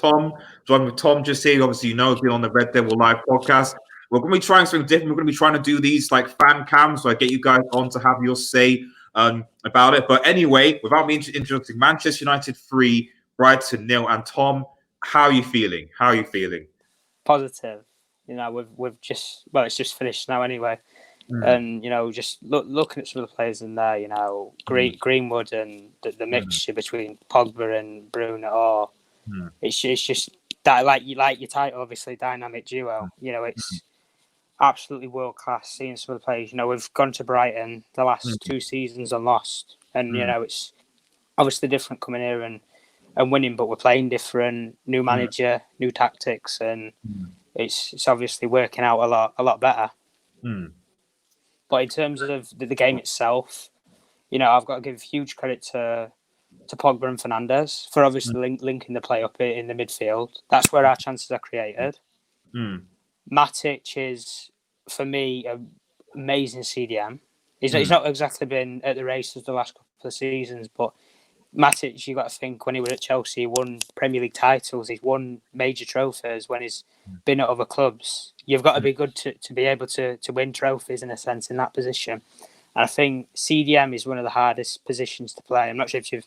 Tom. Joined with Tom just here. Obviously, you know, being on the Red Devil Live podcast. We're going to be trying something different. We're going to be trying to do these like fan cams, so I get you guys on to have your say about it. But anyway, without me introducing Manchester United 3, Brighton 0, and Tom, how are you feeling? Positive. You know, we've just, well, it's just finished now anyway. And, you know, just looking at some of the players in there, you know, Greenwood and the mixture between Pogba and Bruno, it's just that, like your title, obviously, dynamic duo. You know, it's absolutely world class seeing some of the players. You know, we've gone to Brighton the last 2 seasons and lost. And, you know, it's obviously different coming here and winning, but we're playing different, new manager, new tactics, and it's obviously working out a lot better. But in terms of the game itself, you know, I've got to give huge credit to Pogba and Fernandes for obviously linking the play up in the midfield. That's where our chances are created. Matic is, for me, an amazing CDM. He's not exactly been at the races the last couple of seasons, but Matic, you've got to think, when he was at Chelsea, he won Premier League titles, he's won major trophies when he's been at other clubs. You've got to be good to be able to win trophies, in a sense, in that position. And I think CDM is one of the hardest positions to play. I'm not sure if you've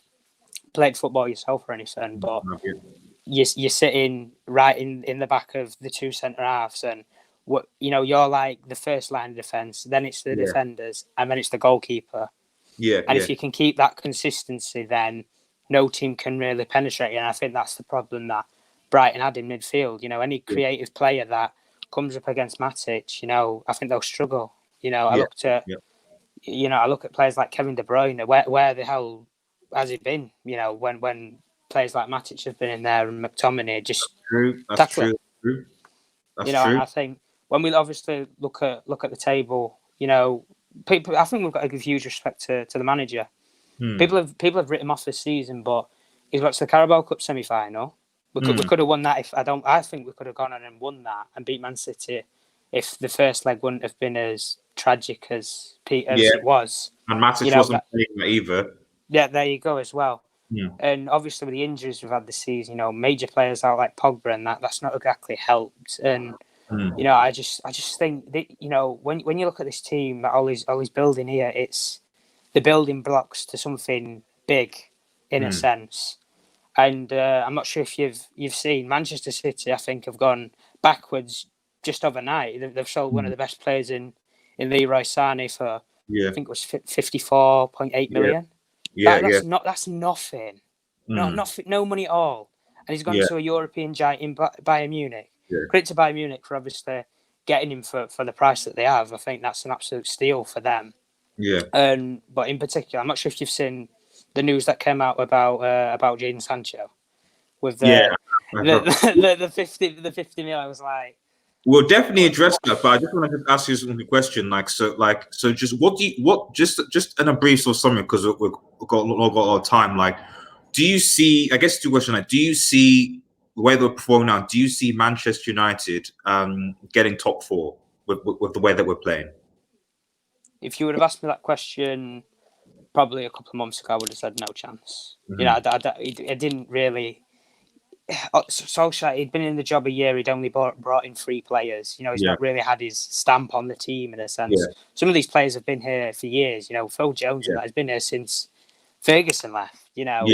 played football yourself or anything, but you're sitting right in the back of the 2 centre-halves, and you know, you're like the first line of defence, then it's the defenders, and then it's the goalkeeper. If you can keep that consistency, then no team can really penetrate you. And I think that's the problem that Brighton had in midfield. You know, any creative player that comes up against Matic, you know, I think they'll struggle. You know, I look at players like Kevin De Bruyne. Where the hell has he been? You know, when players like Matic have been in there and McTominay just That's true. You know, and I think when we obviously look at the table, you know, people, I think we've got to give huge respect to the manager. People have written him off this season, but he's got to the Carabao Cup semi-final. We could have won that. I think we could have gone on and won that and beat Man City if the first leg wouldn't have been as tragic as it was. And Matic wasn't playing that either. Yeah, there you go as well. And obviously with the injuries we've had this season, you know, major players out like Pogba and that's not exactly helped. And you know, I just think that, you know, when you look at this team that Ollie's building here, it's the building blocks to something big, in a sense. And I'm not sure if you've seen Manchester City, I think, have gone backwards just overnight. They've sold one of the best players in Leroy Sané for I think it was 54.8 million. That's nothing. No money at all. And he's gone to a European giant in Bayern Munich. Credit to Bayern Munich for obviously getting him for the price that they have. I think that's an absolute steal for them. But in particular, I'm not sure if you've seen the news that came out about Jadon Sancho with the 50 mil. I was like, we'll definitely address that, but I just want to ask you one question. So just in a brief sort of summary, because we've got a lot of time. Like, do you see? I guess two questions. Like, do you see the way they're performing now? Do you see Manchester United getting top 4 with the way that we're playing? If you would have asked me that question probably a couple of months ago, I would have said no chance. You know, I didn't really. Solskjaer, he'd been in the job a year. He'd only brought in 3 players. You know, he's not really had his stamp on the team, in a sense. Some of these players have been here for years. You know, Phil Jones has been here since Ferguson left. You know,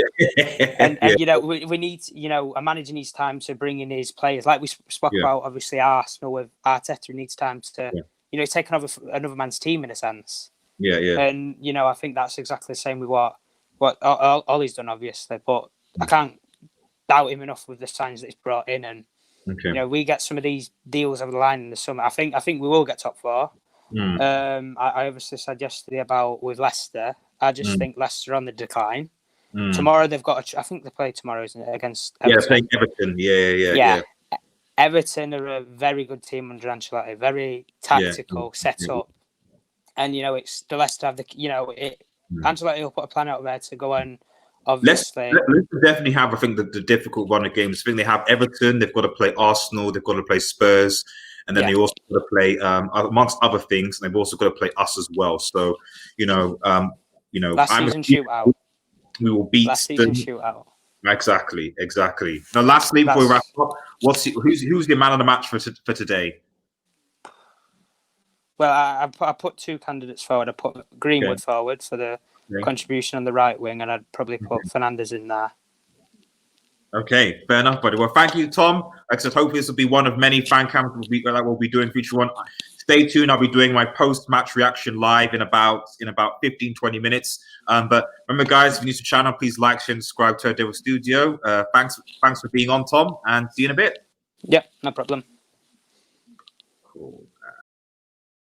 and you know, we need, you know, a manager needs time to bring in his players. Like we spoke about, obviously Arsenal with Arteta needs time to, you know, take another man's team, in a sense. And you know, I think that's exactly the same with what Ollie's done, obviously. But I can't doubt him enough with the signs that he's brought in, and you know, we get some of these deals over the line in the summer. I think we will get top 4. I obviously said yesterday about with Leicester. I just think Leicester are on the decline. Tomorrow they've got I think they play tomorrow, isn't it, against Everton? Playing Everton. Yeah. Everton are a very good team under Ancelotti, very tactical, set up. And, you know, it's the Leicester have the, you know, Ancelotti will put a plan out there to go and obviously. Let's definitely have, I think, the difficult run of games. I think they have Everton, they've got to play Arsenal, they've got to play Spurs, and then they also got to play, amongst other things, they've also got to play us as well. So, you know, last season shootout. We will beat last season shootout. Exactly. Now, lastly, before we wrap up, who's the man of the match for today? Well, I put two candidates forward. I put Greenwood forward for the contribution on the right wing, and I'd probably put Fernandes in there. Okay, fair enough, buddy. Well, thank you, Tom. Like I said, hopefully this will be one of many fan cams we'll be doing future one. Stay tuned. I'll be doing my post-match reaction live in about 15, 20 minutes. But remember, guys, if you're new to the channel, please like, share, and subscribe to Devil Studio. Thanks for being on, Tom, and see you in a bit. Yeah, no problem. Cool.